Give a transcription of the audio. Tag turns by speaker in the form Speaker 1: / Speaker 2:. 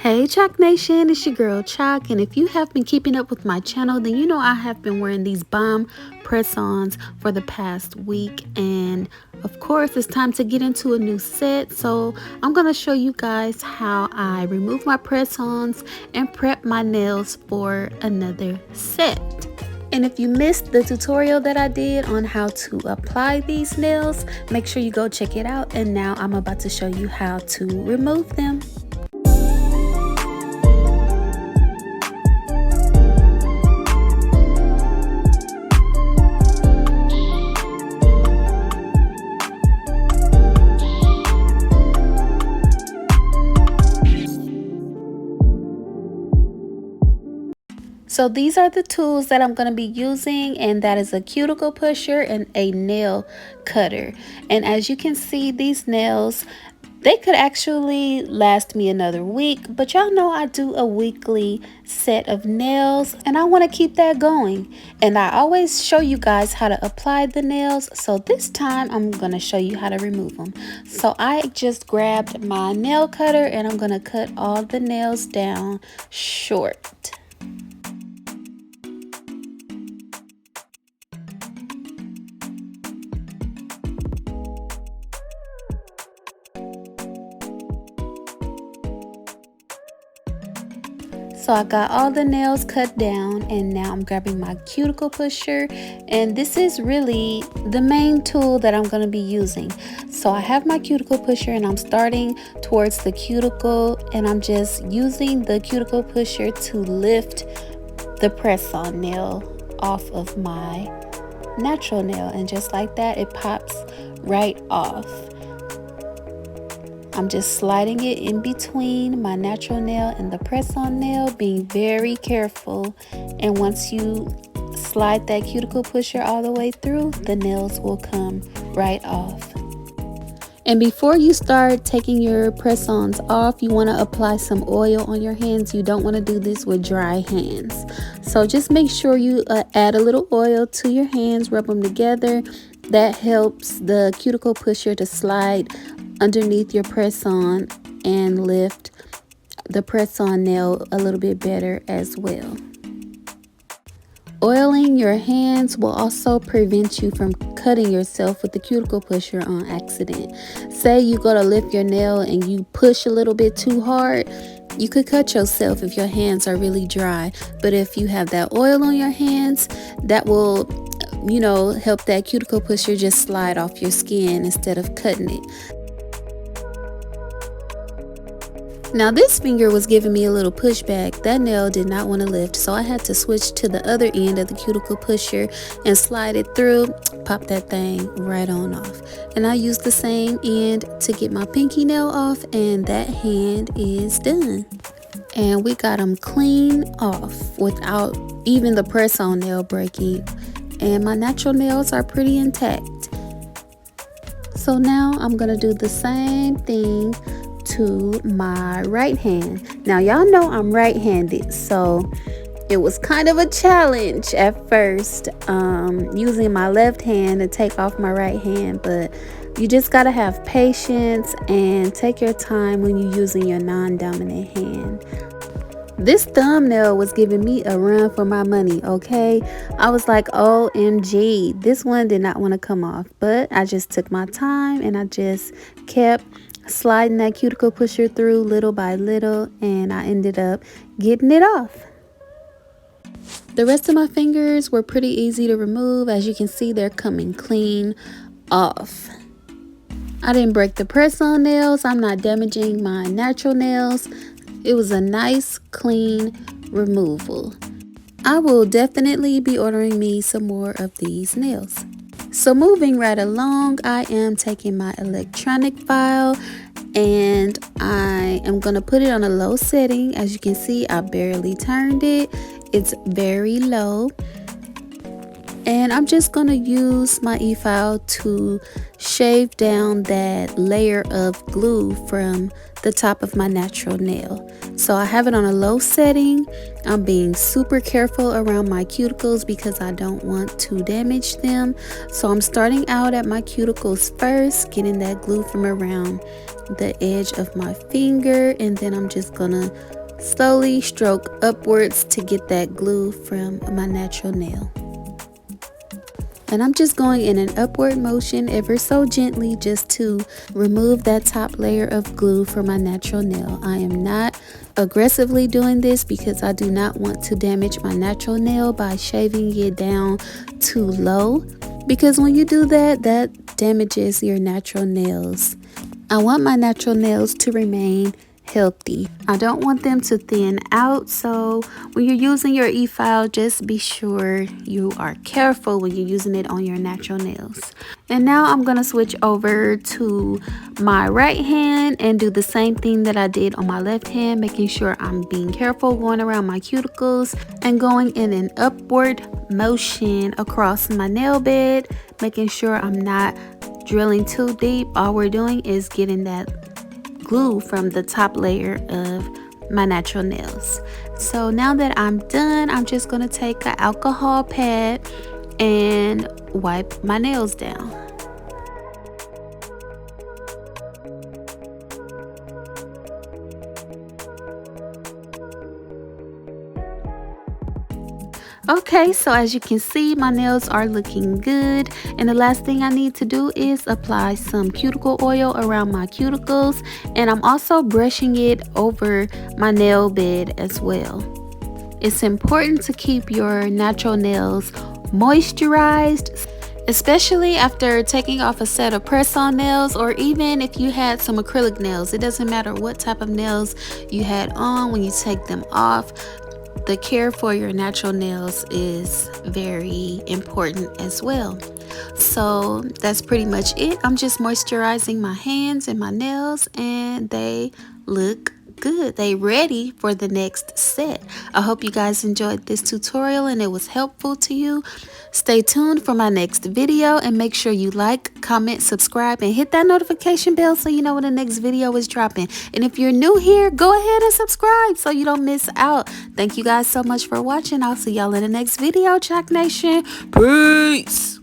Speaker 1: Hey Chalk Nation, it's your girl Chalk, and if you have been keeping up with my channel, then you know I have been wearing these bomb press-ons for the past week, and of course it's time to get into a new set. So I'm going to show you guys how I remove my press-ons and prep my nails for another set. And if you missed the tutorial that I did on how to apply these nails, make sure you go check it out. And now I'm about to show you how to remove them. So these are the tools that I'm going to be using, and that is a cuticle pusher and a nail cutter. And as you can see, these nails, they could actually last me another week, but y'all know I do a weekly set of nails and I want to keep that going. And I always show you guys how to apply the nails, so this time I'm going to show you how to remove them. So I just grabbed my nail cutter and I'm going to cut all the nails down short. So I got all the nails cut down, and now I'm grabbing my cuticle pusher, and this is really the main tool that I'm going to be using. So I have my cuticle pusher and I'm starting towards the cuticle, and I'm just using the cuticle pusher to lift the press-on nail off of my natural nail, and just like that it pops right off. I'm just sliding it in between my natural nail and the press-on nail, being very careful. And once you slide that cuticle pusher all the way through, the nails will come right off. And before you start taking your press-ons off, you want to apply some oil on your hands. You don't want to do this with dry hands. So just make sure you add a little oil to your hands, rub them together. That helps the cuticle pusher to slide underneath your press-on and lift the press-on nail a little bit better as well. Oiling your hands will also prevent you from cutting yourself with the cuticle pusher on accident. Say you go to lift your nail and you push a little bit too hard, you could cut yourself if your hands are really dry. But if you have that oil on your hands, that will, help that cuticle pusher just slide off your skin instead of cutting it. Now this finger was giving me a little pushback. That nail did not want to lift, so I had to switch to the other end of the cuticle pusher and slide it through, pop that thing right on off. And I used the same end to get my pinky nail off, and that hand is done. And we got them clean off without even the press-on nail breaking. And my natural nails are pretty intact. So now I'm going to do the same thing to my right hand. Now y'all know I'm right-handed, so it was kind of a challenge at first using my left hand to take off my right hand, but you just gotta have patience and take your time when you're using your non-dominant hand. This thumbnail was giving me a run for my money, okay? I was like, OMG, this one did not want to come off, but I just took my time and I just kept sliding that cuticle pusher through little by little, and I ended up getting it off. The rest of my fingers were pretty easy to remove. As you can see, they're coming clean off. I didn't break the press-on nails. I'm not damaging my natural nails. It was a nice clean removal. I will definitely be ordering me some more of these nails. So moving right along, I am taking my electronic file and I am going to put it on a low setting. As you can see, I barely turned it. It's very low. And I'm just going to use my e-file to shave down that layer of glue from the top of my natural nail. So I have it on a low setting. I'm being super careful around my cuticles because I don't want to damage them. So I'm starting out at my cuticles first, getting that glue from around the edge of my finger, and then I'm just gonna slowly stroke upwards to get that glue from my natural nail. And I'm just going in an upward motion ever so gently just to remove that top layer of glue from my natural nail. I am not aggressively doing this because I do not want to damage my natural nail by shaving it down too low, because when you do that, that damages your natural nails. I want my natural nails to remain healthy. I don't want them to thin out, so when you're using your e-file, just be sure you are careful when you're using it on your natural nails. And now I'm going to switch over to my right hand and do the same thing that I did on my left hand, making sure I'm being careful going around my cuticles and going in an upward motion across my nail bed, making sure I'm not drilling too deep. All we're doing is getting that glue from the top layer of my natural nails. So now that I'm done, I'm just going to take an alcohol pad and wipe my nails down. Okay, so as you can see, my nails are looking good, and the last thing I need to do is apply some cuticle oil around my cuticles, and I'm also brushing it over my nail bed as well. It's important to keep your natural nails moisturized, especially after taking off a set of press-on nails, or even if you had some acrylic nails. It doesn't matter what type of nails you had on. When you take them off, the care for your natural nails is very important as well. So that's pretty much it. I'm just moisturizing my hands and my nails, and they look good. They ready for the next set. I hope you guys enjoyed this tutorial and it was helpful to you. Stay tuned for my next video, and make sure you like, comment, subscribe, and hit that notification bell so you know when the next video is dropping. And if you're new here, go ahead and subscribe so you don't miss out. Thank you guys so much for watching. I'll see y'all in the next video, Chalk Nation. Peace.